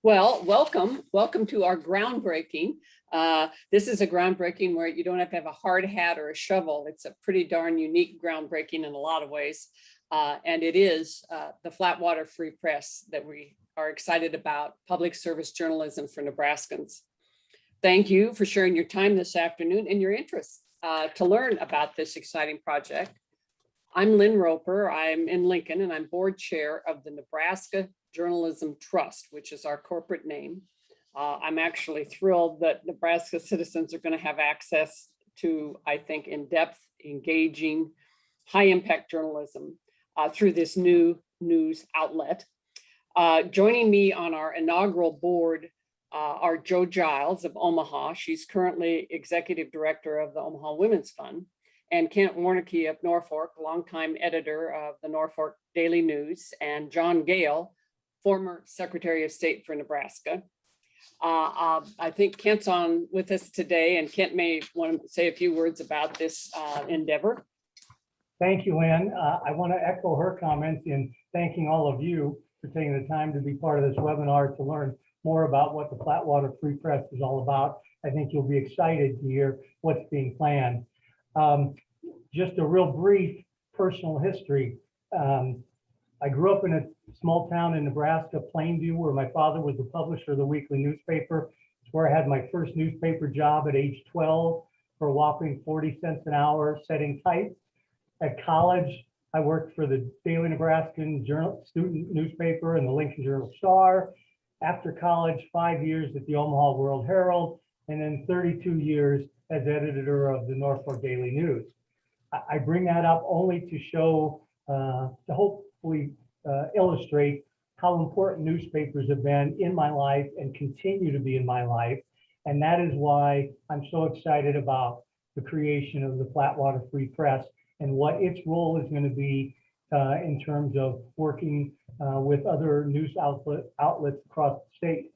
Well, welcome to our groundbreaking. This is a groundbreaking where you don't have to have a hard hat or a shovel. It's a pretty darn unique groundbreaking in a lot of ways. And it is the Flatwater Free Press that we are excited about, public service journalism for Nebraskans. Thank you for sharing your time this afternoon and your interest to learn about this exciting project. I'm Lynn Roper. I'm in Lincoln and I'm board chair of the Nebraska Journalism Trust, which is our corporate name. I'm actually thrilled that Nebraska citizens are going to have access to, I think, in-depth, engaging, high-impact journalism through this new news outlet. Joining me on our inaugural board are Jo Giles of Omaha. She's currently executive director of the Omaha Women's Fund, and Kent Warnke of Norfolk, longtime editor of the Norfolk Daily News, and John Gale, former Secretary of State for Nebraska. I think Kent's on with us today, and Kent may want to say a few words about this endeavor. Thank you, Lynn. I want to echo her comments in thanking all of you for taking the time to be part of this webinar to learn more about what the Flatwater Free Press is all about. I think you'll be excited to hear what's being planned. Just a real brief personal history. I grew up in a small town in Nebraska, Plainview, where my father was the publisher of the weekly newspaper. It's where I had my first newspaper job at age 12 for a whopping 40 cents an hour setting type. At college, I worked for the Daily Nebraskan student newspaper and the Lincoln Journal-Star. After college, 5 years at the Omaha World Herald, and then 32 years as editor of the Norfolk Daily News. I bring that up only to show, to hopefully illustrate how important newspapers have been in my life and continue to be in my life. And that is why I'm so excited about the creation of the Flatwater Free Press and what its role is going to be in terms of working with other news outlets across the state.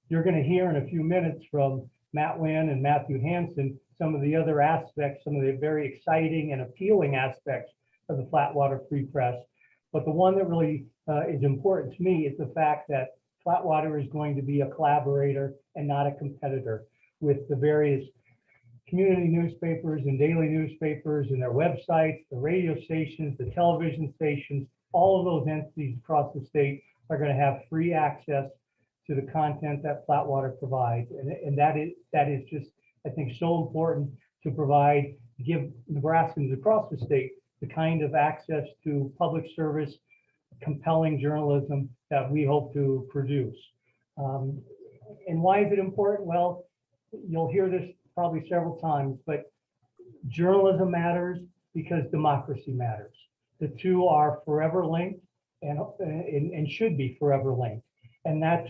You're going to hear in a few minutes from Matt Wynn and Matthew Hansen some of the other aspects, some of the very exciting and appealing aspects of the Flatwater Free Press. But the one that really is important to me is the fact that Flatwater is going to be a collaborator and not a competitor with the various community newspapers and daily newspapers and their websites, the radio stations, the television stations. All of those entities across the state are going to have free access to the content that Flatwater provides. And that is just, I think, so important to provide, give Nebraskans across the state the kind of access to public service, compelling journalism that we hope to produce. And why is it important? Well, you'll hear this probably several times, but journalism matters because democracy matters. The two are forever linked and should be forever linked. And that's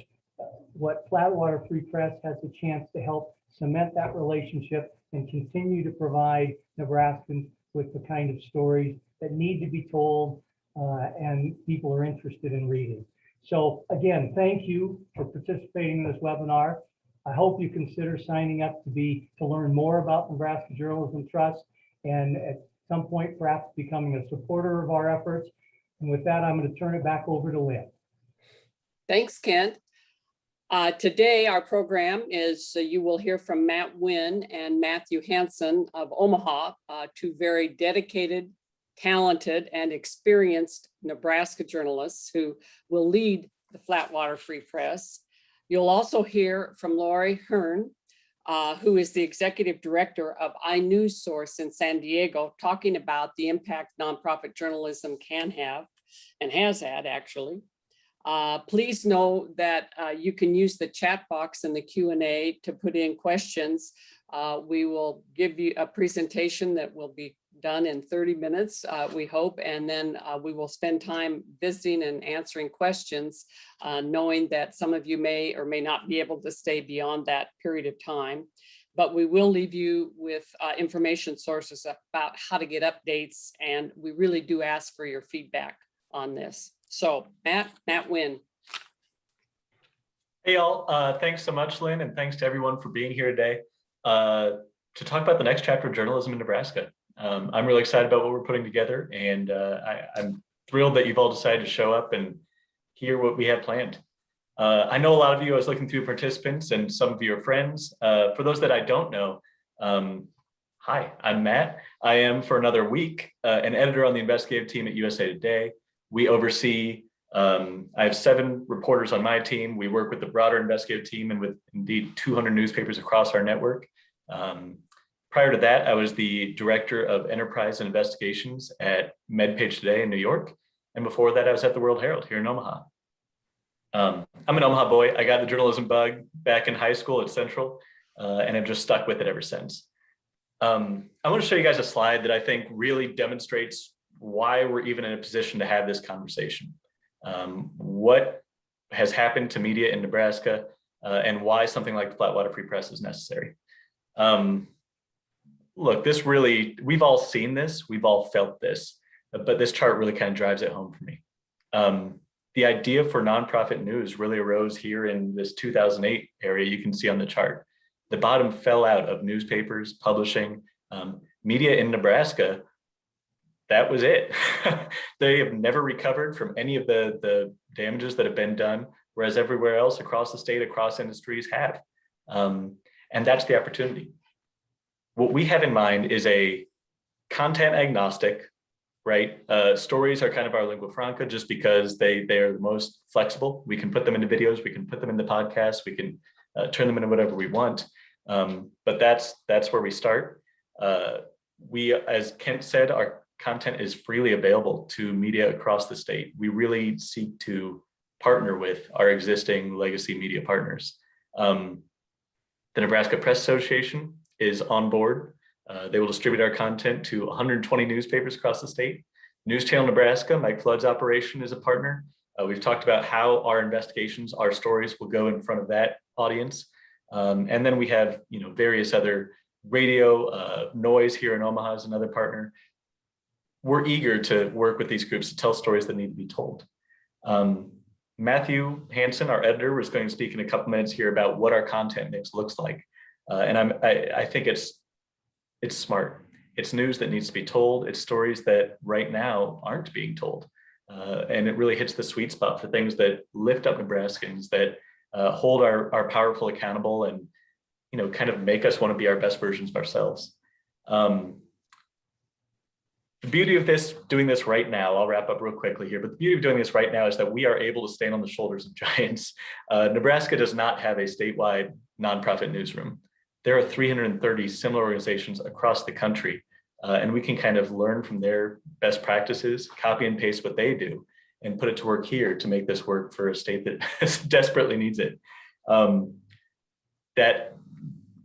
what Flatwater Free Press has a chance to help cement that relationship and continue to provide Nebraskans with the kind of stories that need to be told and people are interested in reading. So again, thank you for participating in this webinar. I hope you consider signing up to learn more about Nebraska Journalism Trust and at some point perhaps becoming a supporter of our efforts. And with that, I'm going to turn it back over to Lynn. Thanks, Kent. Today, our program is you will hear from Matt Wynn and Matthew Hansen of Omaha, two very dedicated, talented, and experienced Nebraska journalists who will lead the Flatwater Free Press. You'll also hear from Lori Hearn, who is the executive director of iNewsSource in San Diego, talking about the impact nonprofit journalism can have and has had, actually. Please know that you can use the chat box in the Q&A to put in questions. We will give you a presentation that will be done in 30 minutes, we hope, and then we will spend time visiting and answering questions, knowing that some of you may or may not be able to stay beyond that period of time. But we will leave you with information sources about how to get updates, and we really do ask for your feedback on this. So Matt Wynn. Hey all, thanks so much, Lynn, and thanks to everyone for being here today to talk about the next chapter of journalism in Nebraska. I'm really excited about what we're putting together, and I'm thrilled that you've all decided to show up and hear what we have planned. I know a lot of you, I was looking through participants and some of you are friends. For those that I don't know, hi, I'm Matt. I am for another week an editor on the investigative team at USA Today. We oversee, I have 7 reporters on my team. We work with the broader investigative team and with indeed 200 newspapers across our network. Prior to that, I was the director of enterprise and investigations at MedPage Today in New York. And before that, I was at the World Herald here in Omaha. I'm an Omaha boy. I got the journalism bug back in high school at Central, and I've just stuck with it ever since. I want to show you guys a slide that I think really demonstrates why we're even in a position to have this conversation. What has happened to media in Nebraska, and why something like the Flatwater Free Press is necessary. Look, this really, we've all seen this, we've all felt this, but this chart really kind of drives it home for me. The idea for nonprofit news really arose here in this 2008 area you can see on the chart. The bottom fell out of newspapers, publishing, media in Nebraska. That was it. They have never recovered from any of the damages that have been done, whereas everywhere else across the state, across industries have. And that's the opportunity. What we have in mind is a content agnostic, right? Stories are kind of our lingua franca just because they are the most flexible. We can put them into videos, we can put them into podcasts, we can turn them into whatever we want. But that's where we start. We, as Kent said, our content is freely available to media across the state. We really seek to partner with our existing legacy media partners. The Nebraska Press Association is on board. They will distribute our content to 120 newspapers across the state. News Channel Nebraska, Mike Flood's operation, is a partner. We've talked about how our investigations, our stories will go in front of that audience. And then we have, various other radio, Noise here in Omaha is another partner. We're eager to work with these groups to tell stories that need to be told. Matthew Hansen, our editor, was going to speak in a couple minutes here about what our content mix looks like. And I think it's smart. It's news that needs to be told. It's stories that right now aren't being told. And it really hits the sweet spot for things that lift up Nebraskans, that hold our powerful accountable and, kind of make us want to be our best versions of ourselves. The beauty of doing this right now, I'll wrap up real quickly here, but the beauty of doing this right now is that we are able to stand on the shoulders of giants. Nebraska does not have a statewide nonprofit newsroom. There are 330 similar organizations across the country, and we can kind of learn from their best practices, copy and paste what they do, and put it to work here to make this work for a state that desperately needs it. That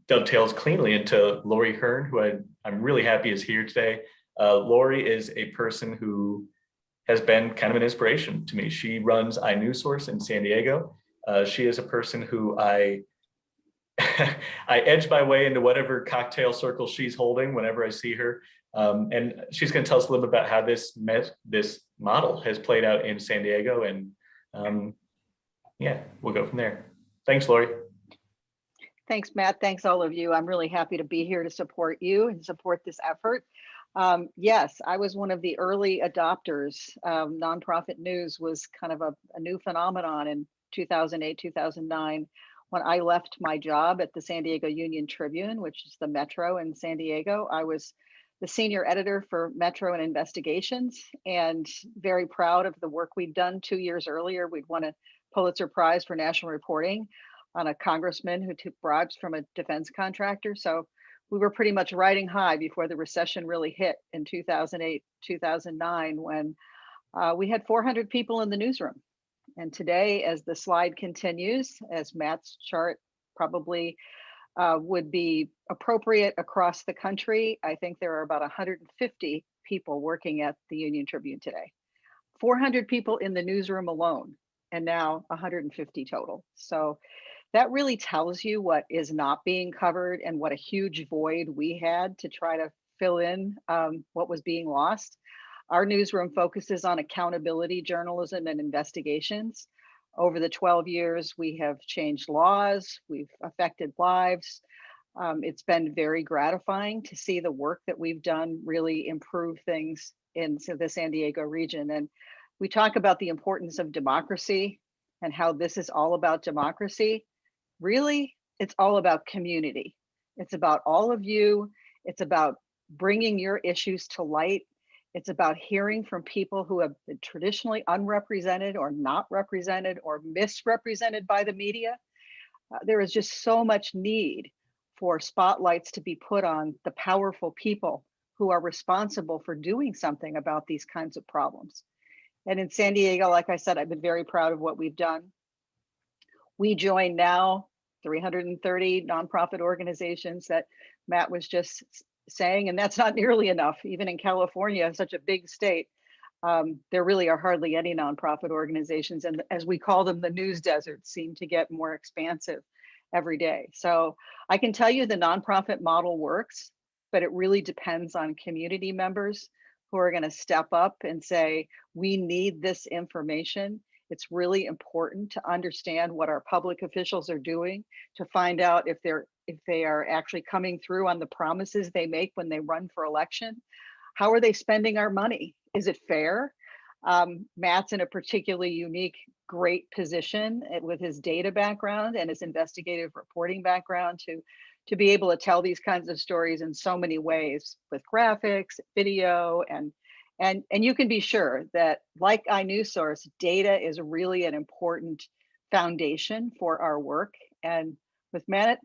dovetails cleanly into Lori Hearn, who I'm really happy is here today. Lori is a person who has been kind of an inspiration to me. She runs iNewsSource in San Diego. She is a person who I edge my way into whatever cocktail circle she's holding whenever I see her. And she's going to tell us a little bit about how this model has played out in San Diego. And yeah, we'll go from there. Thanks, Lori. Thanks, Matt. Thanks, all of you. I'm really happy to be here to support you and support this effort. Yes, I was one of the early adopters. Nonprofit news was kind of a new phenomenon in 2008, 2009, when I left my job at the San Diego Union Tribune, which is the Metro in San Diego. I was the senior editor for Metro and Investigations, and very proud of the work we'd done 2 years earlier. We'd won a Pulitzer Prize for national reporting on a congressman who took bribes from a defense contractor. So we were pretty much riding high before the recession really hit in 2008, 2009, when we had 400 people in the newsroom. And today, as the slide continues, as Matt's chart probably would be appropriate across the country, I think there are about 150 people working at the Union Tribune today. 400 people in the newsroom alone, and now 150 total. So that really tells you what is not being covered and what a huge void we had to try to fill in what was being lost. Our newsroom focuses on accountability journalism and investigations. Over the 12 years, we have changed laws, we've affected lives. It's been very gratifying to see the work that we've done really improve things in the San Diego region. And we talk about the importance of democracy and how this is all about democracy, really, it's all about community. It's about all of you. It's about bringing your issues to light. It's about hearing from people who have been traditionally unrepresented or not represented or misrepresented by the media. There is just so much need for spotlights to be put on the powerful people who are responsible for doing something about these kinds of problems. And in San Diego, like I said, I've been very proud of what we've done. We join now 330 nonprofit organizations that Matt was just saying, and that's not nearly enough. Even in California, such a big state, there really are hardly any nonprofit organizations. And as we call them, the news deserts seem to get more expansive every day. So I can tell you the nonprofit model works, but it really depends on community members who are going to step up and say, we need this information. It's really important to understand what our public officials are doing, to find out if they are actually coming through on the promises they make when they run for election. How are they spending our money? Is it fair? Matt's in a particularly unique, great position with his data background and his investigative reporting background to be able to tell these kinds of stories in so many ways with graphics, video, and you can be sure that, like iNewsSource, data is really an important foundation for our work. And with Matt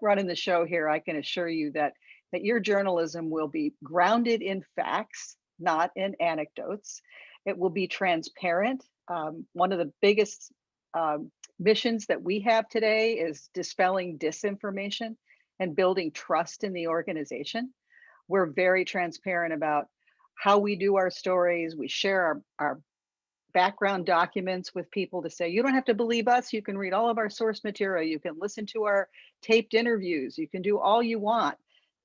running the show here, I can assure you that your journalism will be grounded in facts, not in anecdotes. It will be transparent. One of the biggest missions that we have today is dispelling disinformation and building trust in the organization. We're very transparent about how we do our stories. We share our background documents with people to say, you don't have to believe us. You can read all of our source material. You can listen to our taped interviews. You can do all you want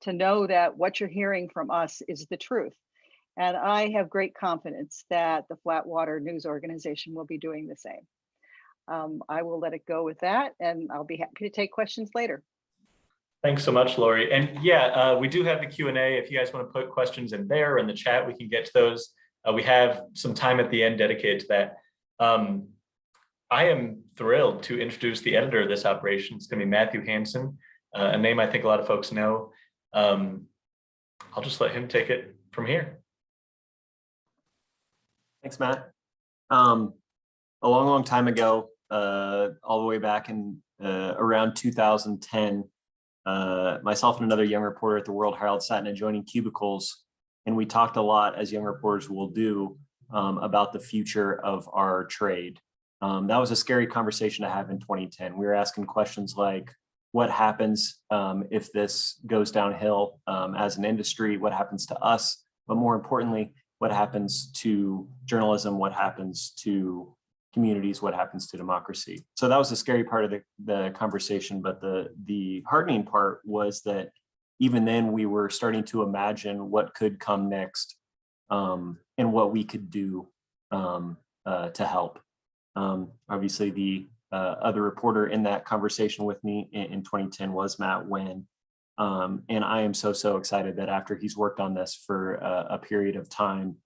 to know that what you're hearing from us is the truth. And I have great confidence that the Flatwater News Organization will be doing the same. I will let it go with that, and I'll be happy to take questions later. Thanks so much, Lori. And yeah, we do have the Q&A. If you guys want to put questions in there in the chat, we can get to those. We have some time at the end dedicated to that. I am thrilled to introduce the editor of this operation. It's going to be Matthew Hansen, a name I think a lot of folks know. I'll just let him take it from here. Thanks, Matt. A long time ago, all the way back in around 2010, myself and another young reporter at the World Herald sat in adjoining cubicles, and we talked a lot, as young reporters will do, about the future of our trade. That was a scary conversation to have in 2010. We were asking questions like, what happens if this goes downhill as an industry? What happens to us? But more importantly, what happens to journalism? What happens to communities? What happens to democracy? So that was the scary part of the conversation. But the heartening part was that even then we were starting to imagine what could come next and what we could do to help. Obviously, the other reporter in that conversation with me in 2010 was Matt Wynn. And I am so excited that after he's worked on this for a period of time,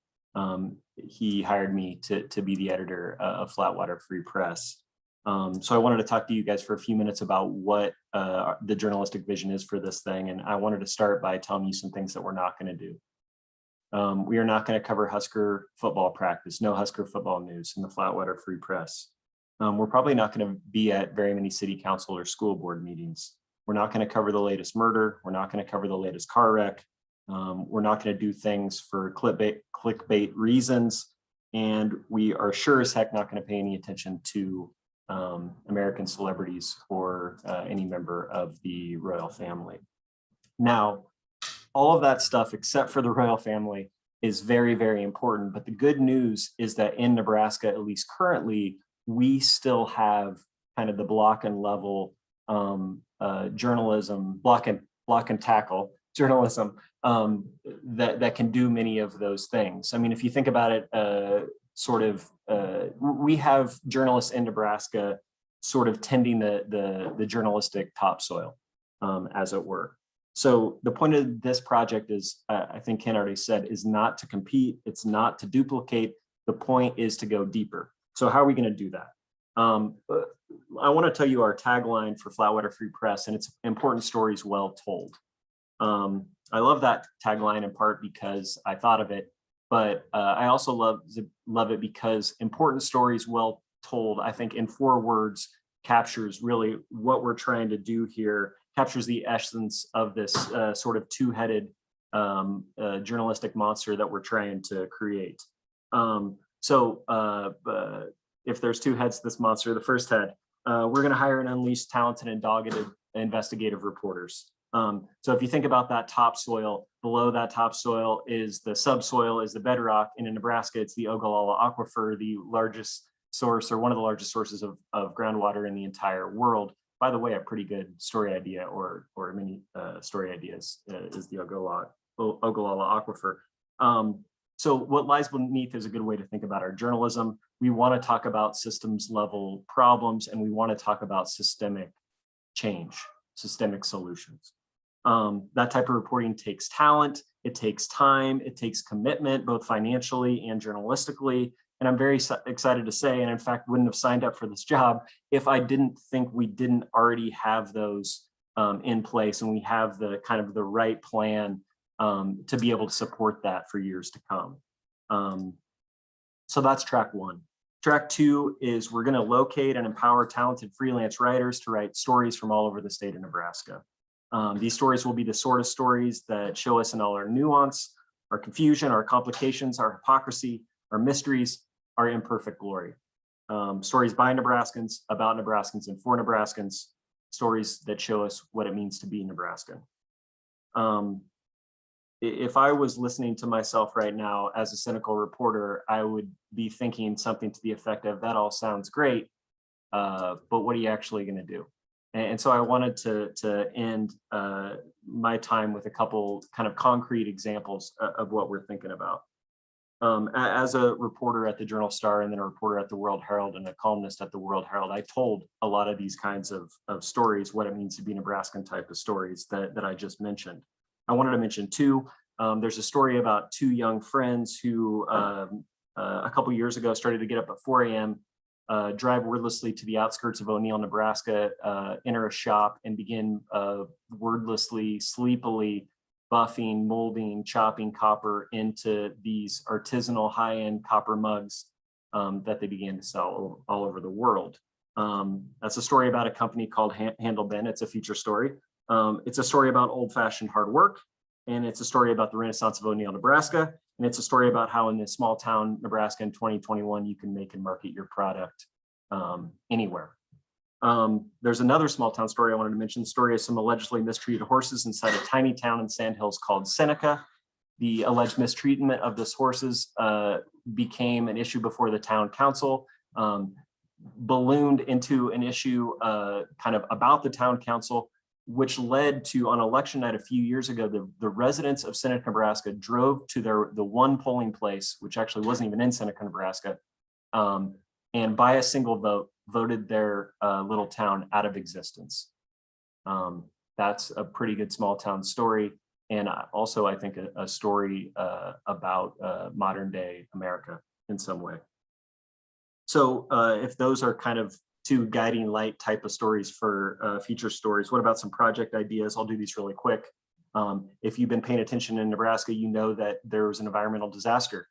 he hired me to be the editor of Flatwater Free Press. So I wanted to talk to you guys for a few minutes about what the journalistic vision is for this thing. And I wanted to start by telling you some things that we're not going to do. We are not going to cover Husker football practice, no Husker football news in the Flatwater Free Press. We're probably not going to be at very many city council or school board meetings. We're not going to cover the latest murder. We're not going to cover the latest car wreck. We're not going to do things for clickbait reasons. And we are sure as heck not going to pay any attention to American celebrities or any member of the royal family. Now, all of that stuff, except for the royal family, is very important. But the good news is that in Nebraska, at least currently, we still have kind of the block and level journalism, block and tackle journalism that can do many of those things. I mean, if you think about it, we have journalists in Nebraska sort of tending the journalistic topsoil, as it were. So the point of this project is, I think Ken already said, is not to compete. It's not to duplicate. The point is to go deeper. So how are we going to do that? But I want to tell you our tagline for Flatwater Free Press, and it's important stories well told. I love that tagline in part because I thought of it, but I also love it because important stories well told, I think in 4 words, captures really what we're trying to do here, captures the essence of this sort of 2-headed journalistic monster that we're trying to create. If there's 2 heads to this monster, the first head, we're going to hire and unleash talented and dogged investigative reporters. So if you think about that topsoil, below that topsoil is the subsoil, is the bedrock, and in Nebraska, it's the Ogallala Aquifer, the largest source or one of the largest sources of groundwater in the entire world. By the way, a pretty good story idea or many story ideas is the Ogallala Aquifer. So what lies beneath is a good way to think about our journalism. We want to talk about systems level problems, and we want to talk about systemic change, systemic solutions. That type of reporting takes talent, it takes time, it takes commitment, both financially and journalistically. And I'm very excited to say, and in fact, wouldn't have signed up for this job if I didn't think we didn't already have those in place, and we have the kind of the right plan to be able to support that for years to come. So that's track 1. Track 2 is we're going to locate and empower talented freelance writers to write stories from all over the state of Nebraska. These stories will be the sort of stories that show us in all our nuance, our confusion, our complications, our hypocrisy, our mysteries, our imperfect glory. Stories by Nebraskans, about Nebraskans, and for Nebraskans, stories that show us what it means to be Nebraskan. If I was listening to myself right now as a cynical reporter, I would be thinking something to the effect of, that all sounds great, but what are you actually going to do? And so I wanted to end my time with a couple kind of concrete examples of what we're thinking about. As a reporter at the Journal-Star, and then a reporter at the World Herald, and a columnist at the World Herald, I told a lot of these kinds of stories, what it means to be Nebraskan type of stories that I just mentioned. I wanted to mention 2. There's a story about 2 young friends who a couple years ago started to get up at 4 a.m., drive wordlessly to the outskirts of O'Neill, Nebraska, enter a shop, and begin wordlessly, sleepily buffing, molding, chopping copper into these artisanal high-end copper mugs that they began to sell all over the world. That's a story about a company called Handle Ben. It's a feature story. It's a story about old-fashioned hard work, and it's a story about the Renaissance of O'Neill, Nebraska, and it's a story about how in this small town, Nebraska in 2021, you can make and market your product anywhere. There's another small town story I wanted to mention, the story of some allegedly mistreated horses inside a tiny town in Sandhills called Seneca. The alleged mistreatment of these horses became an issue before the town council, ballooned into an issue kind of about the town council, which led to, on election night a few years ago, the residents of Seneca, Nebraska drove to the one polling place, which actually wasn't even in Seneca, Nebraska, and by a single vote, voted their little town out of existence. That's a pretty good small town story. And also, I think, a story about modern day America in some way. So if those are kind of 2 guiding light type of stories for feature stories, what about some project ideas? I'll do these really quick. If you've been paying attention in Nebraska, you know that there was an environmental disaster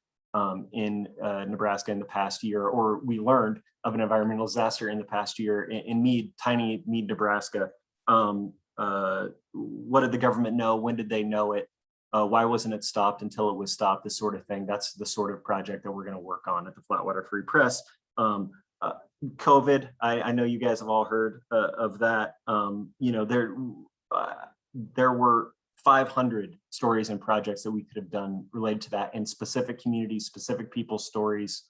in Nebraska in the past year, or we learned of an environmental disaster in the past year in Mead, tiny Mead, Nebraska. What did the government know? When did they know it? Why wasn't it stopped until it was stopped? This sort of thing. That's the sort of project that we're going to work on at the Flatwater Free Press. COVID, I know you guys have all heard of that. You know, there were 500 stories and projects that we could have done related to that in specific communities, specific people's stories,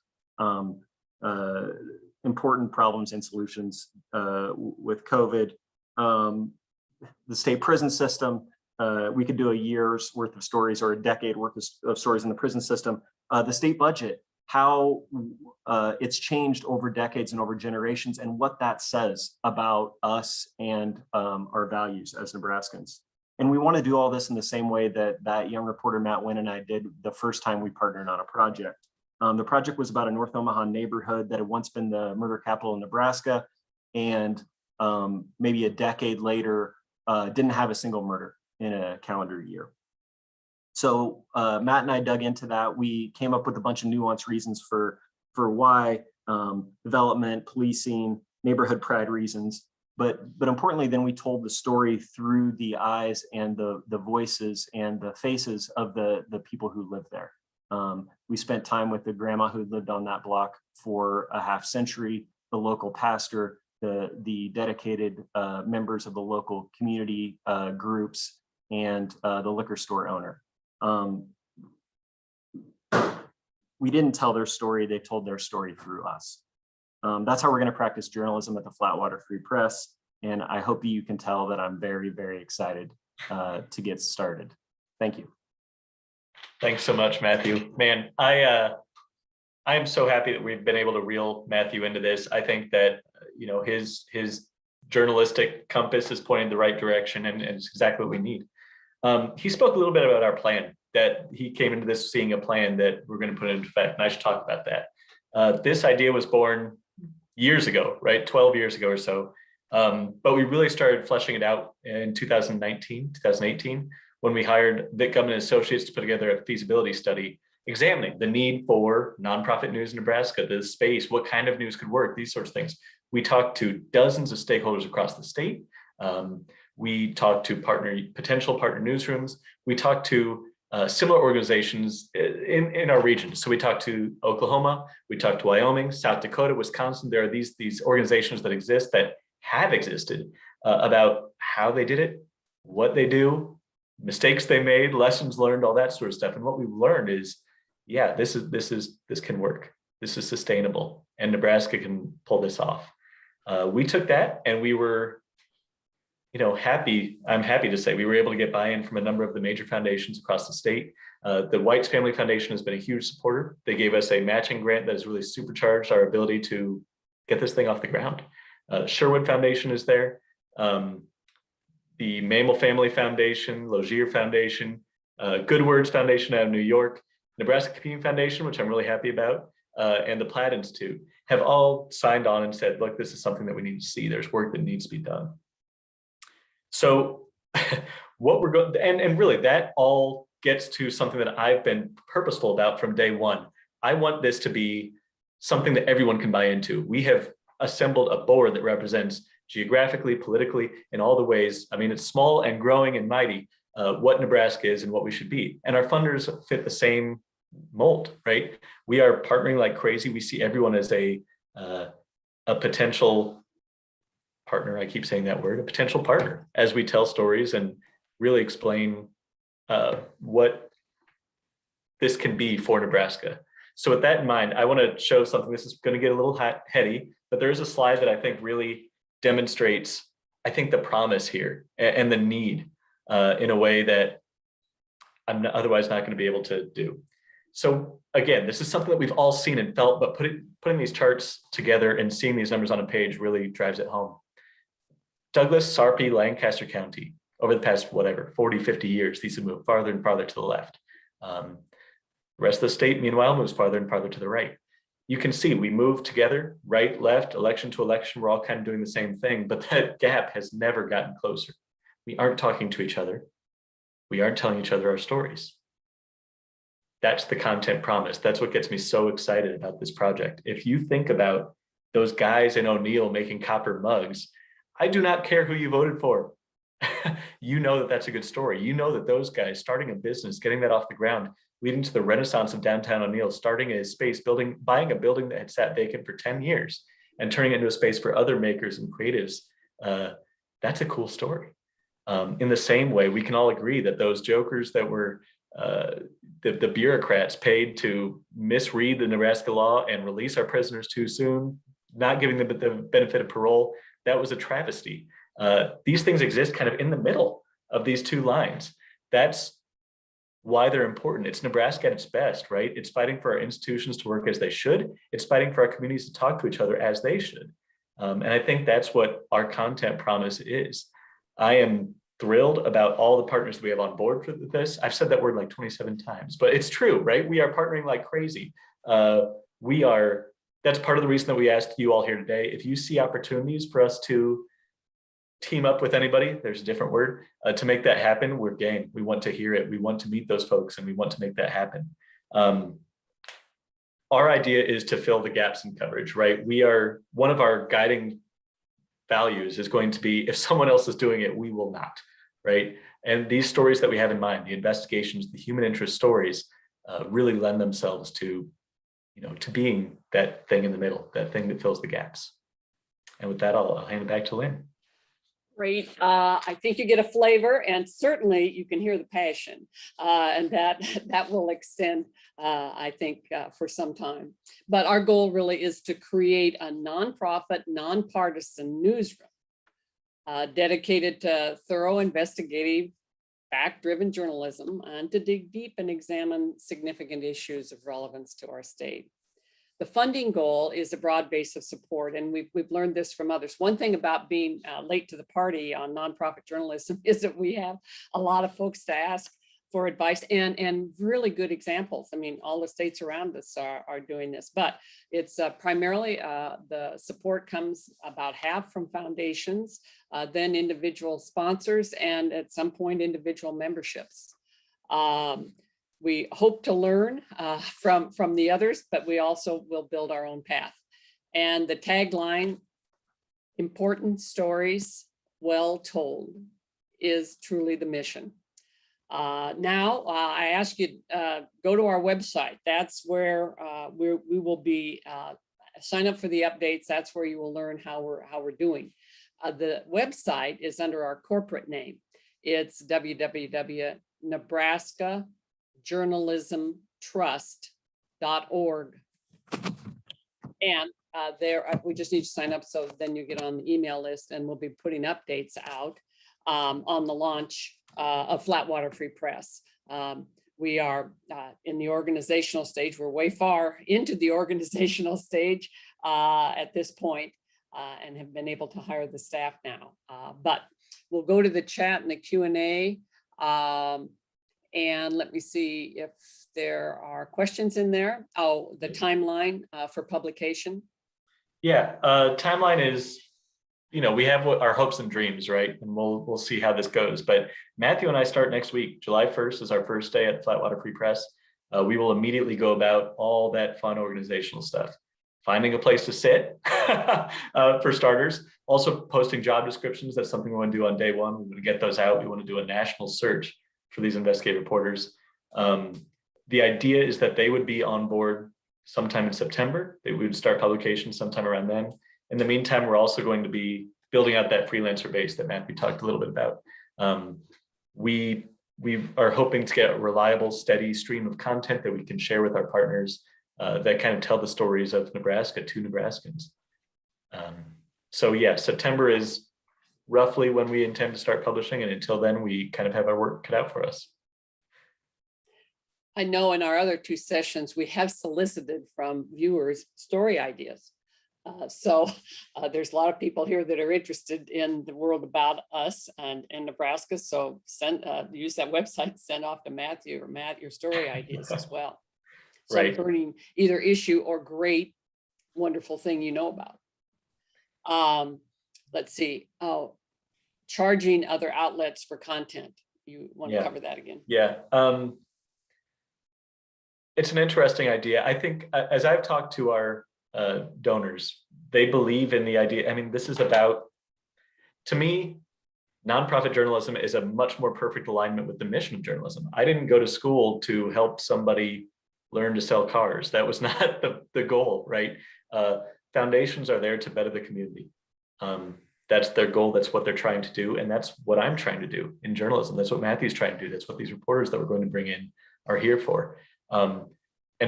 important problems and solutions with COVID. The state prison system, we could do a year's worth of stories or a decade worth of stories in the prison system. The state budget, how it's changed over decades and over generations, and what that says about us and our values as Nebraskans. And we want to do all this in the same way that young reporter Matt Wynn and I did the first time we partnered on a project. The project was about a North Omaha neighborhood that had once been the murder capital of Nebraska, and maybe a decade later, didn't have a single murder in a calendar year. So Matt and I dug into that. We came up with a bunch of nuanced reasons for why, development, policing, neighborhood pride reasons. But importantly, then we told the story through the eyes and the voices and the faces of the people who live there. We spent time with the grandma who lived on that block for a half century, the local pastor, the dedicated members of the local community groups, and the liquor store owner. We didn't tell their story, they told their story through us. That's how we're going to practice journalism at the Flatwater Free Press. And I hope you can tell that I'm very, very excited to get started. Thank you. Thanks so much, Matthew. Man, I am so happy that we've been able to reel Matthew into this. I think that, you know, his journalistic compass is pointing the right direction, and it's exactly what we need. He spoke a little bit about our plan, that he came into this seeing a plan that we're going to put into effect, and I should talk about that. This idea was born years ago, right? 12 years ago or so. But we really started fleshing it out in 2019, 2018, when we hired Vic Gumman and Associates to put together a feasibility study examining the need for nonprofit news in Nebraska, the space, what kind of news could work, these sorts of things. We talked to dozens of stakeholders across the state. We talked to potential partner newsrooms. We talked to similar organizations in our region. So we talked to Oklahoma, we talked to Wyoming, South Dakota, Wisconsin. There are these organizations that exist, that have existed, about how they did it, what they do, mistakes they made, lessons learned, all that sort of stuff. And what we've learned is, yeah, this can work. This is sustainable, and Nebraska can pull this off. We took that, and we were, you know, I'm happy to say we were able to get buy-in from a number of the major foundations across the state. The White's Family Foundation has been a huge supporter. They gave us a matching grant that has really supercharged our ability to get this thing off the ground. Sherwood Foundation is there. The Mammal Family Foundation, Logier Foundation, Good Words Foundation out of New York, Nebraska Community Foundation, which I'm really happy about, and the Platt Institute have all signed on and said, look, this is something that we need to see. There's work that needs to be done. So what we're going, and really that all gets to something that I've been purposeful about from day one. I want this to be something that everyone can buy into. We have assembled a board that represents geographically, politically, in all the ways. I mean, it's small and growing and mighty, what Nebraska is and what we should be. And our funders fit the same mold, right? We are partnering like crazy. We see everyone as a potential partner. I keep saying that word, a potential partner, as we tell stories and really explain what this can be for Nebraska. So with that in mind, I want to show something. This is going to get a little heady, but there is a slide that I think really demonstrates, I think, the promise here and the need in a way that I'm otherwise not going to be able to do. So again, this is something that we've all seen and felt, but putting these charts together and seeing these numbers on a page really drives it home. Douglas, Sarpy, Lancaster County, over the past, 40, 50 years, these have moved farther and farther to the left. The rest of the state, meanwhile, moves farther and farther to the right. You can see we move together, right, left, election to election. We're all kind of doing the same thing, but that gap has never gotten closer. We aren't talking to each other. We aren't telling each other our stories. That's the content promise. That's what gets me so excited about this project. If you think about those guys in O'Neill making copper mugs, I do not care who you voted for. You know that that's a good story. You know that those guys starting a business, getting that off the ground, leading to the renaissance of downtown O'Neill, starting a space, buying a building that had sat vacant for 10 years and turning it into a space for other makers and creatives. That's a cool story. In the same way, we can all agree that those jokers that were the bureaucrats paid to misread the Nebraska law and release our prisoners too soon, not giving them the benefit of parole, that was a travesty. These things exist kind of in the middle of these two lines. That's why they're important. It's Nebraska at its best, right? It's fighting for our institutions to work as they should. It's fighting for our communities to talk to each other as they should. And I think that's what our content promise is. I am thrilled about all the partners that we have on board for this. I've said that word like 27 times, but it's true, right? We are partnering like crazy. That's part of the reason that we asked you all here today. If you see opportunities for us to team up with anybody, there's a different word, to make that happen, we're game. We want to hear it. We want to meet those folks and we want to make that happen. Our idea is to fill the gaps in coverage, right? One of our guiding values is going to be, if someone else is doing it, we will not, right? And these stories that we have in mind, the investigations, the human interest stories, really lend themselves to, to being that thing in the middle, that thing that fills the gaps. And with that, I'll hand it back to Lynn. Great. I think you get a flavor, and certainly you can hear the passion, and that will extend, I think, for some time. But our goal really is to create a nonprofit, nonpartisan newsroom dedicated to thorough, investigative, fact-driven journalism, and to dig deep and examine significant issues of relevance to our state. The funding goal is a broad base of support, and we've learned this from others. One thing about being late to the party on nonprofit journalism is that we have a lot of folks to ask for advice and really good examples. I mean, all the states around us are doing this, but it's primarily the support comes about half from foundations, then individual sponsors, and at some point individual memberships. We hope to learn from the others, but we also will build our own path. And the tagline, important stories well told, is truly the mission. Now, I ask you, go to our website. That's where we will be, sign up for the updates. That's where you will learn how we're doing. The website is under our corporate name. It's www.nebraskajournalismtrust.org. And there, we just need to sign up, so then you get on the email list, and we'll be putting updates out on the launch of Flatwater Free Press. We are in the organizational stage. We're way far into the organizational stage at this point, and have been able to hire the staff now. But we'll go to the chat and the Q&A. And let me see if there are questions in there. Oh, the timeline for publication. Yeah, timeline is, we have our hopes and dreams, right? And we'll see how this goes. But Matthew and I start next week. July 1st is our first day at Flatwater Free Press. We will immediately go about all that fun organizational stuff. Finding a place to sit, for starters. Also posting job descriptions. That's something we want to do on day one. We want to get those out. We want to do a national search for these investigative reporters. The idea is that they would be on board sometime in September. They would start publication sometime around then. In the meantime, we're also going to be building out that freelancer base that Matthew talked a little bit about. We are hoping to get a reliable, steady stream of content that we can share with our partners that kind of tell the stories of Nebraska to Nebraskans. So yeah, September is roughly when we intend to start publishing, and until then, we kind of have our work cut out for us. I know in our other two sessions, we have solicited from viewers story ideas. So there's a lot of people here that are interested in the world about us and Nebraska. So use that website, send off to Matthew, or Matt, your story ideas as well. Right. Some burning either issue or great, wonderful thing you know about. Let's see. Oh, charging other outlets for content. You want to cover that again? Yeah. It's an interesting idea. I think as I've talked to our donors, they believe in the idea. I mean, this is about, to me, nonprofit journalism is a much more perfect alignment with the mission of journalism. I didn't go to school to help somebody learn to sell cars. That was not the goal, right? Foundations are there to better the community. That's their goal. That's what they're trying to do. And that's what I'm trying to do in journalism. That's what Matthew's trying to do. That's what these reporters that we're going to bring in are here for. And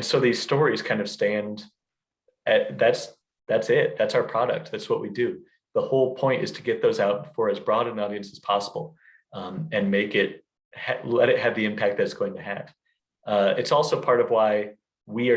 so these stories kind of stand at, that's it. That's our product. That's what we do. The whole point is to get those out for as broad an audience as possible, and make it, let it have the impact that it's going to have. It's also part of why we're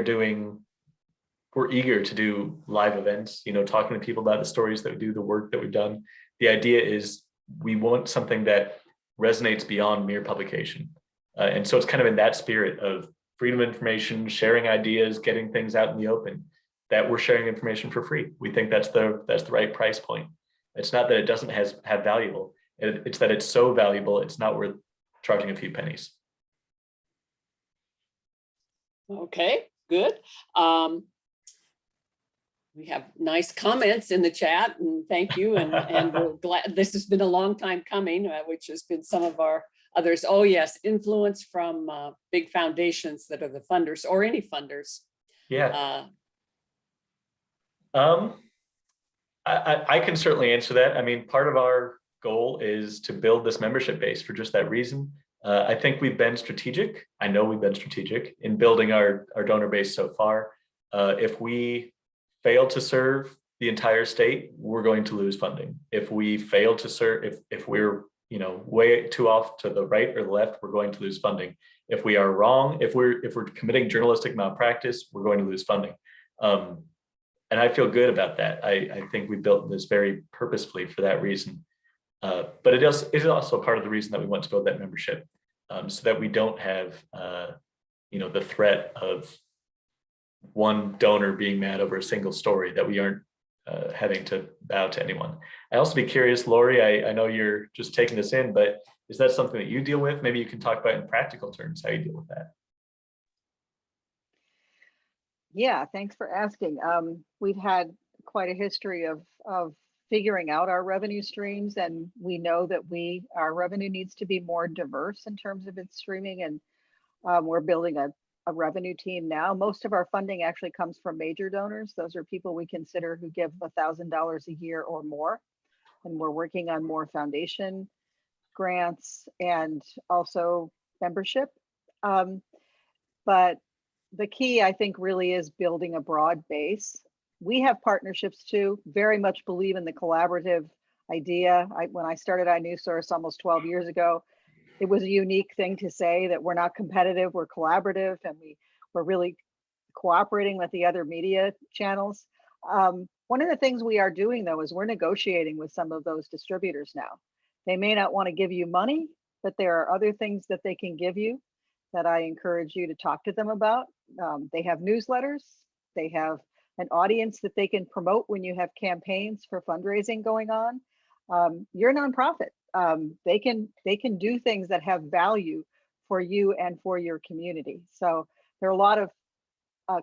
eager to do live events, talking to people about the stories that we do, the work that we've done. The idea is we want something that resonates beyond mere publication. And so it's kind of in that spirit of freedom of information, sharing ideas, getting things out in the open, that we're sharing information for free. We think that's the right price point. It's not that it doesn't have value. It's that it's so valuable, it's not worth charging a few pennies. Okay, good. We have nice comments in the chat, and thank you. And we're glad this has been a long time coming, which has been some of our others. Oh yes, influence from big foundations that are the funders or any funders. Yeah. I can certainly answer that. I mean, part of our goal is to build this membership base for just that reason. I think we've been strategic. I know we've been strategic in building our donor base so far. If we fail to serve the entire state, we're going to lose funding. If we fail to serve, if we're way too off to the right or the left, we're going to lose funding. If we are wrong, if we're committing journalistic malpractice, we're going to lose funding. And I feel good about that. I think we built this very purposefully for that reason. But it is also part of the reason that we want to build that membership, so that we don't have the threat of one donor being mad over a single story, that we aren't having to bow to anyone. I also be curious, Lori, I know you're just taking this in, but is that something that you deal with? Maybe you can talk about in practical terms how you deal with that. Yeah, thanks for asking. We've had quite a history of figuring out our revenue streams, and we know that our revenue needs to be more diverse in terms of its streaming, and we're building a revenue team now. Most of our funding actually comes from major donors. Those are people we consider who give $1,000 a year or more, and we're working on more foundation grants and also membership. But the key, I think, really is building a broad base. We have partnerships too, very much believe in the collaborative idea. When I started iNewsSource almost 12 years ago, it was a unique thing to say that we're not competitive, we're collaborative, and we're really cooperating with the other media channels. One of the things we are doing though is we're negotiating with some of those distributors now. They may not want to give you money, but there are other things that they can give you that I encourage you to talk to them about. They have newsletters, they have an audience that they can promote when you have campaigns for fundraising going on. You're a nonprofit. They can do things that have value for you and for your community. So there are a lot of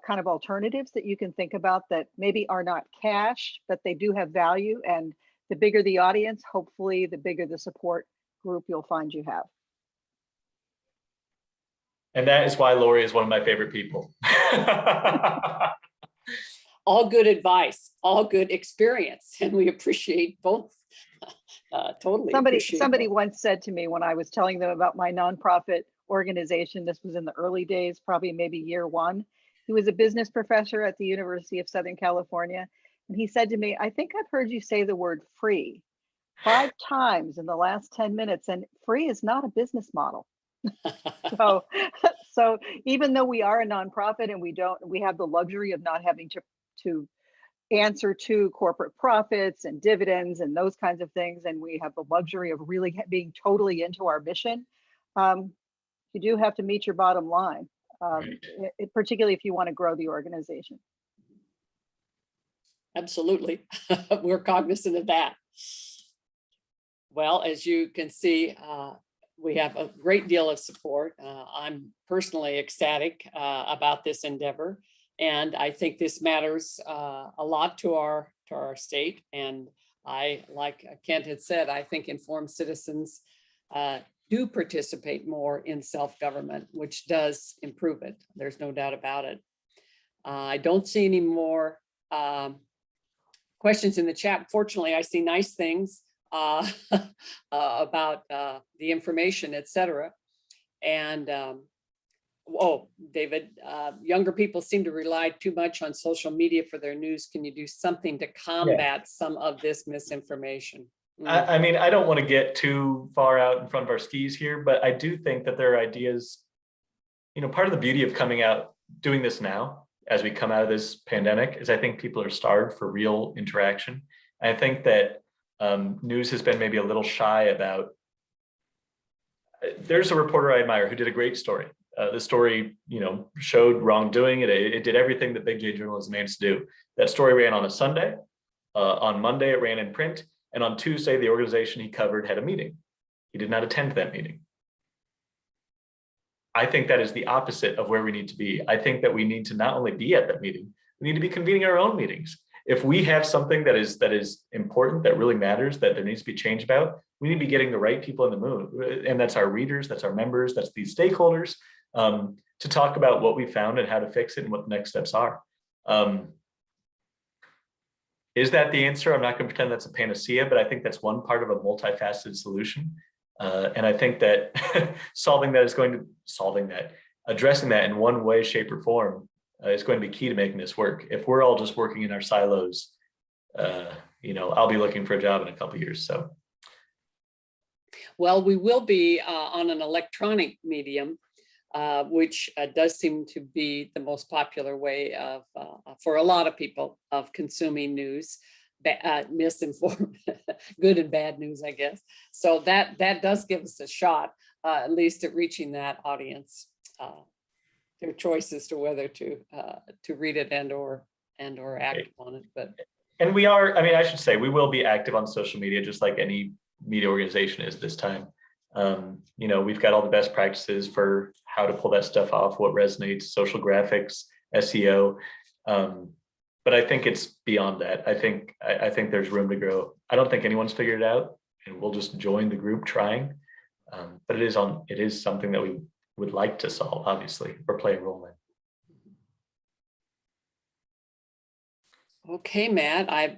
kind of alternatives that you can think about that maybe are not cash, but they do have value. And the bigger the audience, hopefully the bigger the support group you'll find you have. And that is why Lori is one of my favorite people. All good advice, all good experience, and we appreciate both. Totally. Somebody once said to me when I was telling them about my nonprofit organization, this was in the early days, probably maybe year one. He was a business professor at the University of Southern California. And he said to me, I think I've heard you say the word free 5 times in the last 10 minutes, and free is not a business model. So even though we are a nonprofit and we have the luxury of not having to answer to corporate profits and dividends and those kinds of things, and we have the luxury of really being totally into our mission, you do have to meet your bottom line, particularly if you want to grow the organization. Absolutely. We're cognizant of that. Well, as you can see, we have a great deal of support. I'm personally ecstatic about this endeavor, and I think this matters a lot to our state. And like Kent had said, I think informed citizens do participate more in self-government, which does improve it. There's no doubt about it. I don't see any more questions in the chat. Fortunately, I see nice things about the information, etc. And oh, David, younger people seem to rely too much on social media for their news. Can you do something to combat some of this misinformation? I mean, I don't want to get too far out in front of our skis here, but I do think that there are ideas, part of the beauty of coming out, doing this now, as we come out of this pandemic, is I think people are starved for real interaction. I think that news has been maybe a little shy about. There's a reporter I admire who did a great story The story, showed wrongdoing. It did everything that big J journalism aims to do. That story ran on a Sunday. On Monday, it ran in print. And on Tuesday, the organization he covered had a meeting. He did not attend that meeting. I think that is the opposite of where we need to be. I think that we need to not only be at that meeting, we need to be convening our own meetings. If we have something that is important, that really matters, that there needs to be change about, we need to be getting the right people in the mood. And that's our readers, that's our members, that's these stakeholders, to talk about what we found and how to fix it and what the next steps are. Is that the answer? I'm not going to pretend that's a panacea, but I think that's one part of a multifaceted solution. And I think that addressing that in one way, shape, or form is going to be key to making this work. If we're all just working in our silos, I'll be looking for a job in a couple of years. So, well, we will be on an electronic medium, which does seem to be the most popular way of, for a lot of people, of consuming news. Misinformed, good and bad news, I guess. So that does give us a shot, at least at reaching that audience. Their choice as to whether to read it and or act on it. And we are, I should say, we will be active on social media, just like any media organization is this time. We've got all the best practices for how to pull that stuff off, what resonates, social graphics, SEO. But I think it's beyond that. I think there's room to grow. I don't think anyone's figured it out, and we'll just join the group trying. But it is something that we would like to solve, obviously, or play a role in. Okay, Matt. I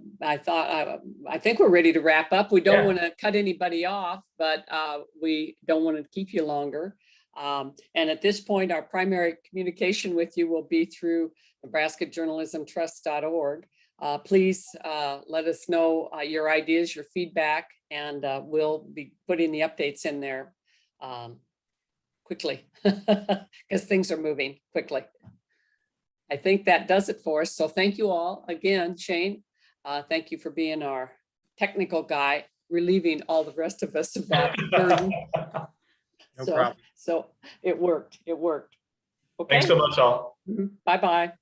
think we're ready to wrap up. We don't want to cut anybody off, but we don't want to keep you longer. And at this point, our primary communication with you will be through NebraskaJournalismTrust.org. Please let us know your ideas, your feedback, and we'll be putting the updates in there quickly because things are moving quickly. I think that does it for us. So thank you all again, Shane. Thank you for being our technical guy, relieving all the rest of us of that burden. No problem. So it worked. Okay. Thanks so much, all. Bye-bye.